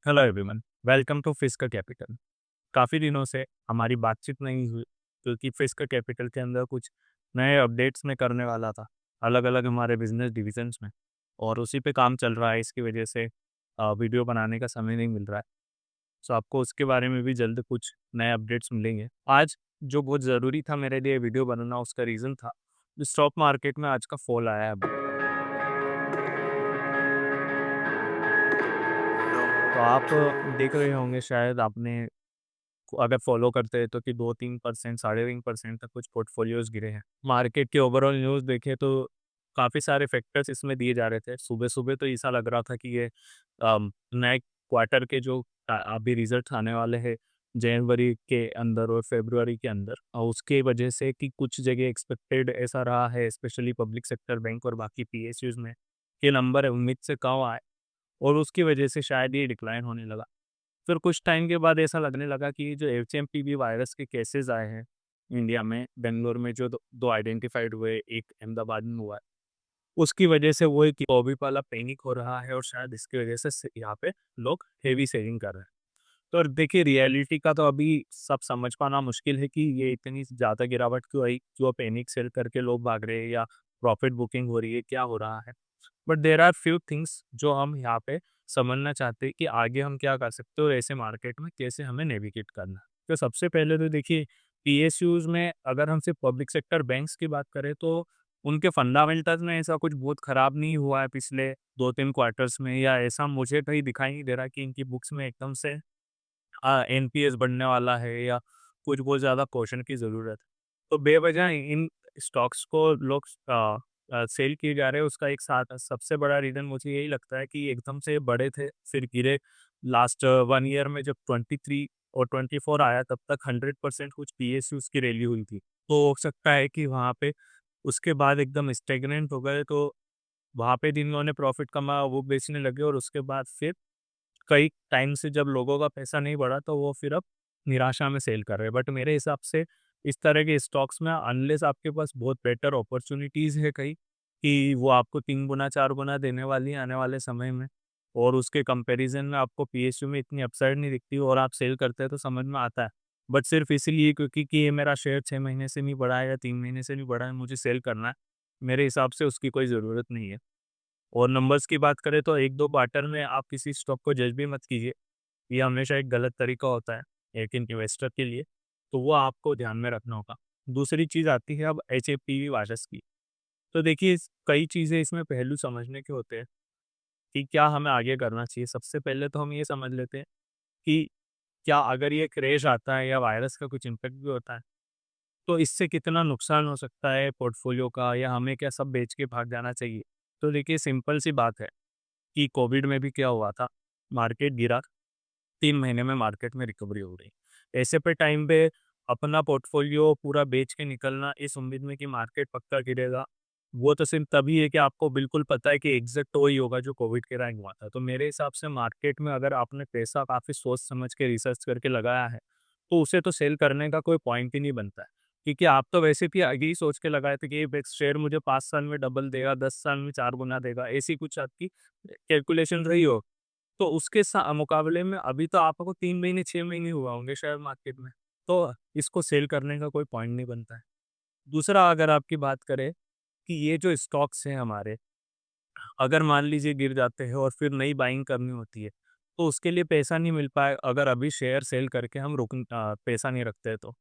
Hello everyone, welcome to Fisker capital. काफ़ी दिनों से हमारी बातचीत नहीं हुई क्योंकि फिस्कर कैपिटल के अंदर कुछ नए अपडेट्स मैं करने वाला था, अलग अलग हमारे बिजनेस डिविजन्स में, और उसी पे काम चल रहा है। इसकी वजह से वीडियो बनाने का समय नहीं मिल रहा है। सो आपको उसके बारे में भी जल्द कुछ नए अपडेट्स मिलेंगे। आज जो बहुत ज़रूरी था मेरे लिए वीडियो बनाना, उसका रीज़न था स्टॉक मार्केट में आज का फॉल आया है अभी। तो आप देख रहे होंगे, शायद आपने अगर फॉलो करते हैं तो, कि 2-3%, 3.5% तक कुछ पोर्टफोलियोज़ गिरे हैं। मार्केट की ओवरऑल न्यूज़ देखें तो काफ़ी सारे फैक्टर्स इसमें दिए जा रहे थे। सुबह-सुबह तो ऐसा लग रहा था कि ये नए क्वार्टर के जो अभी रिज़ल्ट आने वाले हैं जनवरी के अंदर और फरवरी के अंदर, उसके वजह से कि कुछ जगह एक्सपेक्टेड ऐसा रहा है, स्पेशली पब्लिक सेक्टर बैंक और बाकी पीएसयूज़ में, ये नंबर उम्मीद से कम आए और उसकी वजह से शायद ये डिक्लाइन होने लगा। फिर कुछ टाइम के बाद ऐसा लगने लगा कि जो एचएमपीवी वायरस के केसेस आए हैं इंडिया में, बेंगलोर में जो दो आइडेंटिफाइड हुए, एक अहमदाबाद में हुआ है, उसकी वजह से वो एक कोविड वाला पैनिक हो रहा है और शायद इसकी वजह से यहाँ पे लोग हेवी सेविंग कर रहे हैं। तो देखिए, रियलिटी का तो अभी सब समझ पाना मुश्किल है कि ये इतनी ज़्यादा गिरावट क्यों आई, जो पैनिक सेल करके लोग भाग रहे हैं या प्रॉफिट बुकिंग हो रही है, क्या हो रहा है। But there are few things जो हम यहाँ पे समझना चाहते हैं कि आगे हम क्या कर सकते हैं और ऐसे मार्केट में कैसे हमें नेविगेट करना है। तो सबसे पहले तो देखिए, पीएसयूज में अगर हम सिर्फ पब्लिक सेक्टर बैंक्स की बात करें तो उनके फंडामेंटल्स में ऐसा कुछ बहुत खराब नहीं हुआ है पिछले 2-3 क्वार्टर्स में, या ऐसा मुझे कहीं दिखाई नहीं दे रहा कि इनकी बुक्स में एकदम से एनपीएस बढ़ने वाला है या कुछ बहुत ज़्यादा कॉशन की ज़रूरत है। तो बेवजह इन स्टॉक्स को लोग सेल किए जा रहे हैं, उसका एक साथ सबसे बड़ा रीज़न मुझे यही लगता है कि एकदम से बड़े थे, फिर गिरे। लास्ट 1 ईयर में जब 23 और 24 आया, तब तक 100% कुछ पीएसयूज़ की रैली हुई थी। तो हो सकता है कि वहाँ पे उसके बाद एकदम स्टैग्नेंट हो गए, तो वहाँ पे जिन लोगों ने प्रॉफ़िट कमाया वो बेचने लगे और उसके बाद फिर कई टाइम से जब लोगों का पैसा नहीं बढ़ा तो वो फिर अब निराशा में सेल कर रहे हैं। बट मेरे हिसाब से इस तरह के स्टॉक्स में अनलेस आपके पास बहुत बेटर अपॉर्चुनिटीज़ है कहीं, कि वो आपको 3 गुना 4 गुना देने वाली है आने वाले समय में, और उसके कंपैरिजन में आपको पीएसयू में इतनी अपसाइड नहीं दिखती और आप सेल करते हैं, तो समझ में आता है। बट सिर्फ इसीलिए क्योंकि कि ये मेरा शेयर 6 महीने से नहीं बढ़ा है या 3 महीने से नहीं बढ़ा है, मुझे सेल करना है, मेरे हिसाब से उसकी कोई ज़रूरत नहीं है। और नंबर्स की बात करें तो 1-2 क्वार्टर में आप किसी स्टॉक को जज भी मत कीजिए। ये हमेशा एक गलत तरीका होता है एक इन्वेस्टर के लिए, तो वो आपको ध्यान में रखना होगा। दूसरी चीज़ आती है अब एचएफपीवी वारस की। तो देखिए, कई चीज़ें इसमें पहलू समझने के होते हैं कि क्या हमें आगे करना चाहिए। सबसे पहले तो हम ये समझ लेते हैं कि क्या अगर ये क्रैश आता है या वायरस का कुछ इम्पैक्ट भी होता है, तो इससे कितना नुकसान हो सकता है पोर्टफोलियो का, या हमें क्या सब बेच के भाग जाना चाहिए। तो देखिए, सिंपल सी बात है कि कोविड में भी क्या हुआ था, मार्केट गिरा, 3 महीने में मार्केट में रिकवरी हो गई। ऐसे पे टाइम पे अपना पोर्टफोलियो पूरा बेच के निकलना इस उम्मीद में कि मार्केट पक्का गिरेगा, वो तो सिर्फ तभी है कि आपको बिल्कुल पता है कि एग्ज़ैक्ट वही होगा जो कोविड के टाइम हुआ था। तो मेरे हिसाब से मार्केट में अगर आपने पैसा काफ़ी सोच समझ के रिसर्च करके लगाया है, तो उसे तो सेल करने का कोई पॉइंट ही नहीं बनता है। क्योंकि आप तो वैसे भी आगे ही सोच के लगाए थे कि ये शेयर मुझे 5 साल में डबल देगा, 10 साल में 4 गुना देगा, ऐसी कुछ आपकी कैलकुलेशन रही हो। तो उसके मुकाबले में अभी तो आपको 3 महीने 6 महीने हुआ होंगे शेयर मार्केट में, तो इसको सेल करने का कोई पॉइंट नहीं बनता है। दूसरा, अगर आपकी बात करें कि ये जो स्टॉक्स हैं हमारे, अगर मान लीजिए गिर जाते हैं और फिर नई बाइंग करनी होती है, तो उसके लिए पैसा नहीं मिल पाए अगर अभी शेयर सेल करके हम पैसा नहीं रखते हैं तो।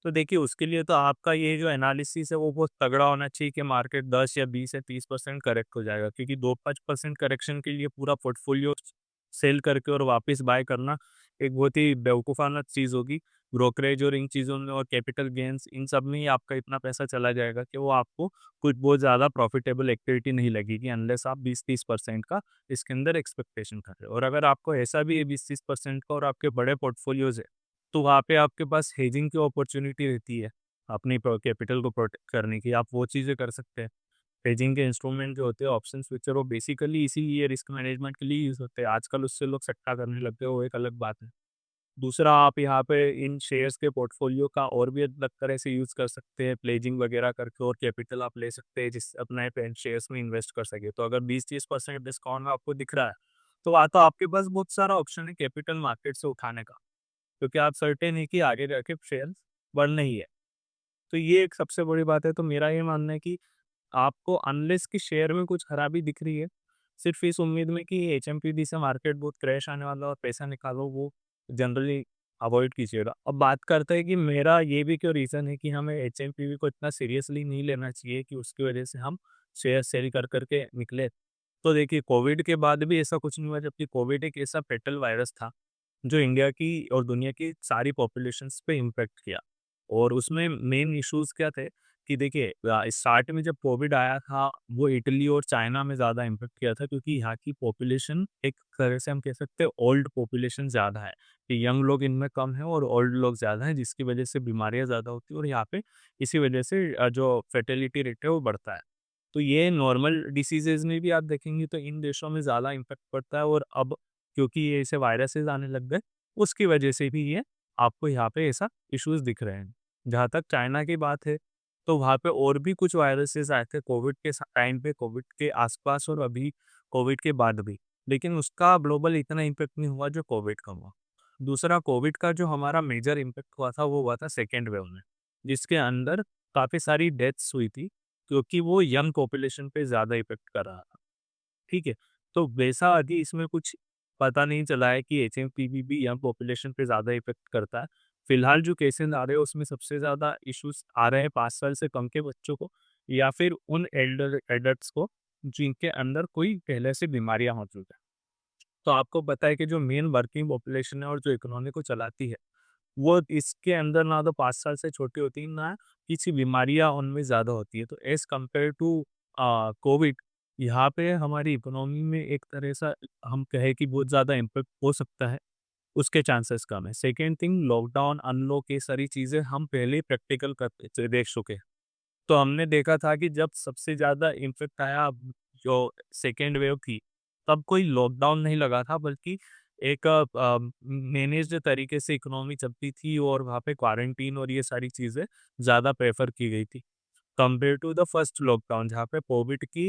तो देखिए, उसके लिए तो आपका ये जो एनालिसिस है वो बहुत तगड़ा होना चाहिए कि मार्केट 10 या 20 या 30% करेक्ट हो जाएगा, क्योंकि 2-5% करेक्शन के लिए पूरा पोर्टफोलियो सेल करके और वापस बाय करना एक बहुत ही बेवकूफ़ाना चीज़ होगी। ब्रोकरेज और इन चीज़ों में और कैपिटल गेन्स, इन सब में ही आपका इतना पैसा चला जाएगा कि वो आपको कुछ बहुत ज़्यादा प्रॉफिटेबल एक्टिविटी नहीं लगेगी, अनलेस आप 20-30% का इसके अंदर एक्सपेक्टेशन कर रहे हो। और अगर आपको ऐसा भी है 20-30% का और आपके बड़े पोर्टफोलियोज़ है, तो वहाँ पे आपके पास हेजिंग की अपॉर्च्युनिटी रहती है, अपनी कैपिटल को प्रोटेक्ट करने की, आप वो चीज़ें कर सकते हैं। हेजिंग के इंस्ट्रूमेंट जो होते हैं, ऑप्शन फ्यूचर, वो बेसिकली इसीलिए रिस्क मैनेजमेंट के लिए यूज़ होते हैं। आजकल उससे लोग सट्टा करने लग गए, वो एक अलग बात है। दूसरा, आप यहाँ पे इन शेयर्स के पोर्टफोलियो का और भी अलग तरह से यूज़ कर सकते हैं, प्लेजिंग वगैरह करके, और कैपिटल आप ले सकते हैं जिससे अपने पेन शेयर्स में इन्वेस्ट कर सके। तो अगर 20-30% डिस्काउंट में आपको दिख रहा है, तो वहाँ तो आपके पास बहुत सारा ऑप्शन है कैपिटल मार्केट से उठाने का, क्योंकि आप सर्टेन है कि आगे जाके शेयर बढ़ना ही है। तो ये एक सबसे बड़ी बात है, तो मेरा ये मानना है कि आपको अनलेस कि शेयर में कुछ खराबी दिख रही है, सिर्फ़ इस उम्मीद में कि एचएमपीडी से मार्केट बहुत क्रैश आने वाला है और पैसा निकालो, वो जनरली अवॉइड कीजिएगा। अब बात करते हैं कि मेरा ये भी क्यों रीज़न है कि हमें एचएमपीवी को इतना सीरियसली नहीं लेना चाहिए कि उसकी वजह से हम शेयर सेल कर के निकले। तो देखिए, कोविड के बाद भी ऐसा कुछ नहीं हुआ, जबकि कोविड एक ऐसा फेटल वायरस था जो इंडिया की और दुनिया की सारी पॉपुलेशंस पे इम्पैक्ट किया। और उसमें मेन इश्यूज़ क्या थे कि देखिए, स्टार्ट में जब कोविड आया था, वो इटली और चाइना में ज़्यादा इम्पैक्ट किया था, क्योंकि यहाँ की पॉपुलेशन एक तरह से हम कह सकते हैं ओल्ड पॉपुलेशन ज़्यादा है, कि यंग लोग इनमें कम हैं और ओल्ड लोग ज़्यादा हैं, जिसकी वजह से बीमारियाँ ज़्यादा होती हैं और यहाँ पे इसी वजह से जो फर्टिलिटी रेट है वो बढ़ता है। तो ये नॉर्मल डिसीज़ेज़ में भी आप देखेंगे तो इन देशों में ज़्यादा इम्पैक्ट पड़ता है, और अब क्योंकि ये ऐसे वायरसेस आने लग गए, उसकी वजह से भी ये आपको यहाँ पे ऐसा इश्यूज़ दिख रहे हैं। जहाँ तक चाइना की बात है, तो वहाँ पे और भी कुछ वायरसेस आए थे कोविड के टाइम पे, कोविड के आसपास और अभी कोविड के बाद भी। लेकिन उसका ग्लोबल इतना इम्पैक्ट नहीं हुआ जो कोविड का हुआ। दूसरा, कोविड का जो हमारा मेजर इम्पैक्ट हुआ था वो हुआ था सेकेंड वेव में, जिसके अंदर काफ़ी सारी डेथ्स हुई थी, क्योंकि वो यंग पॉपुलेशन पे ज़्यादा इफ़ेक्ट कर रहा था, ठीक है? तो वैसा अभी इसमें कुछ पता नहीं चला है कि एचएमपीवी भी यंग पॉपुलेशन पे ज़्यादा इफ़ेक्ट करता है। फिलहाल जो केसेज़ आ रहे हैं उसमें सबसे ज़्यादा इश्यूज़ आ रहे हैं 5 साल से कम के बच्चों को, या फिर उन एडल्ट्स को जिनके अंदर कोई पहले से बीमारियाँ मौजूद हैं। तो आपको पता है कि जो मेन वर्किंग पॉपुलेशन है और जो इकोनॉमी को चलाती है, वो इसके अंदर ना तो 5 साल से छोटी होती है, ना किसी बीमारियाँ उनमें ज़्यादा होती है। तो एज़ कम्पेयर टू कोविड, यहाँ पे हमारी इकोनॉमी में एक तरह सा हम कहें कि बहुत ज़्यादा इम्पैक्ट हो सकता है, उसके चांसेस कम है। सेकंड थिंग, लॉकडाउन, अनलॉक, ये सारी चीज़ें हम पहले ही प्रैक्टिकल कर देख चुके हैं। तो हमने देखा था कि जब सबसे ज़्यादा इम्पैक्ट आया, जो सेकेंड वेव थी, तब कोई लॉकडाउन नहीं लगा था, बल्कि एक मैनेज्ड तरीके से इकोनॉमी चलती थी और वहाँ पे क्वारंटीन और ये सारी चीज़ें ज़्यादा प्रेफर की गई थी compare to the first lockdown, जहाँ पे कोविड की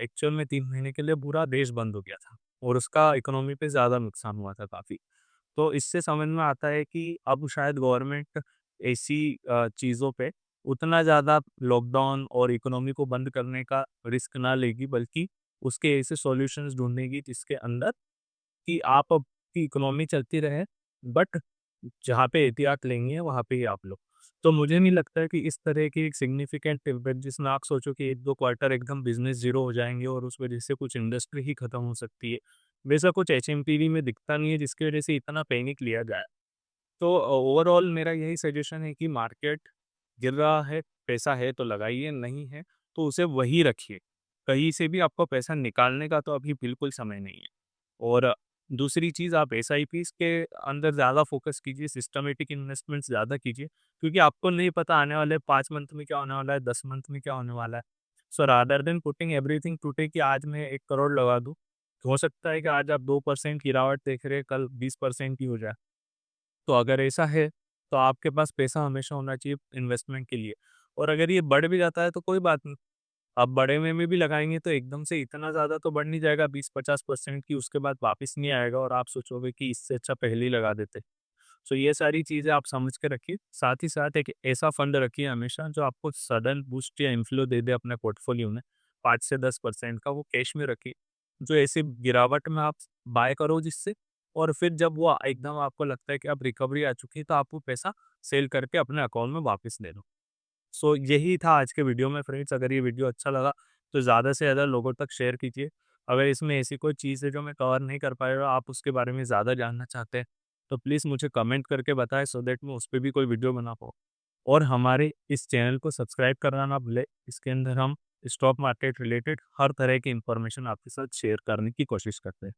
एक्चुअल में 3 महीने के लिए पूरा देश बंद हो गया था और उसका इकोनॉमी पे ज़्यादा नुकसान हुआ था काफ़ी। तो इससे समझ में आता है कि अब शायद गवर्नमेंट ऐसी चीज़ों पे उतना ज़्यादा लॉकडाउन और इकोनॉमी को बंद करने का रिस्क ना लेगी, बल्कि उसके ऐसे सॉल्यूशंस ढूँढेगी जिसके अंदर कि आप की इकोनॉमी चलती रहे, बट जहाँ पे एहतियात लेंगे है वहाँ पे ही आप लो। तो मुझे नहीं लगता है कि इस तरह की एक सिग्निफिकेंट इम्पैक्ट, जिसमें आप सोचो कि 1-2 क्वार्टर एकदम बिज़नेस ज़ीरो हो जाएँगे और उस वजह से कुछ इंडस्ट्री ही खत्म हो सकती है। वैसा कुछ एचएमपीवी में दिखता नहीं है जिसकी वजह से इतना पैनिक लिया जाए। तो ओवरऑल मेरा यही सजेशन है कि मार्केट गिर रहा है, पैसा है तो लगाइए, नहीं है तो उसे वही रखिए। कहीं से भी आपको पैसा निकालने का तो अभी बिल्कुल समय नहीं है। और दूसरी चीज़, आप एसआईपीज़ के अंदर ज़्यादा फ़ोकस कीजिए, सिस्टमैटिक इन्वेस्टमेंट्स ज़्यादा कीजिए, क्योंकि आपको नहीं पता आने वाले 5 मंथ में क्या होने वाला है, 10 मंथ में क्या होने वाला है। So rather than putting everything today कि आज मैं 1 करोड़ लगा दूँ, हो सकता है कि आज आप 2% गिरावट देख रहे हैं, कल 20% की हो जाए। तो अगर ऐसा है, तो आपके पास पैसा हमेशा होना चाहिए इन्वेस्टमेंट के लिए, और अगर ये बढ़ भी जाता है तो कोई बात नहीं। आप बड़े में भी लगाएँगे तो एकदम से इतना ज़्यादा तो बढ़ नहीं जाएगा 20-50% की, उसके बाद वापस नहीं आएगा और आप सोचोगे कि इससे अच्छा पहले ही लगा देते। सो ये सारी चीज़ें आप समझ के रखिए। साथ ही साथ एक ऐसा फंड रखिए हमेशा जो आपको सडन बूस्ट या इन्फ्लो दे दे अपने पोर्टफोलियो में, 5 से 10% का वो कैश में रखिए। जो ऐसी गिरावट में आप बाय करो जिससे, और फिर जब वो एकदम आपको लगता है कि अब रिकवरी आ चुकी है, तो आप वो पैसा सेल करके अपने अकाउंट में वापस ले लो। सो यही था आज के वीडियो में फ्रेंड्स। अगर ये वीडियो अच्छा लगा तो ज़्यादा से ज़्यादा लोगों तक शेयर कीजिए। अगर इसमें ऐसी कोई चीज़ है जो मैं कवर नहीं कर पाया और आप उसके बारे में ज़्यादा जानना चाहते हैं, तो प्लीज़ मुझे कमेंट करके बताएं, सो दैट मैं उस पे भी कोई वीडियो बना पाऊँ। और हमारे इस चैनल को सब्सक्राइब करना ना भूलें। इसके अंदर हम स्टॉक मार्केट रिलेटेड हर तरह की इन्फॉर्मेशन आपके साथ शेयर करने की कोशिश करते हैं।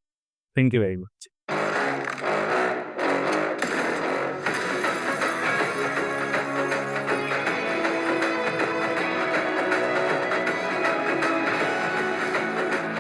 Thank you very much.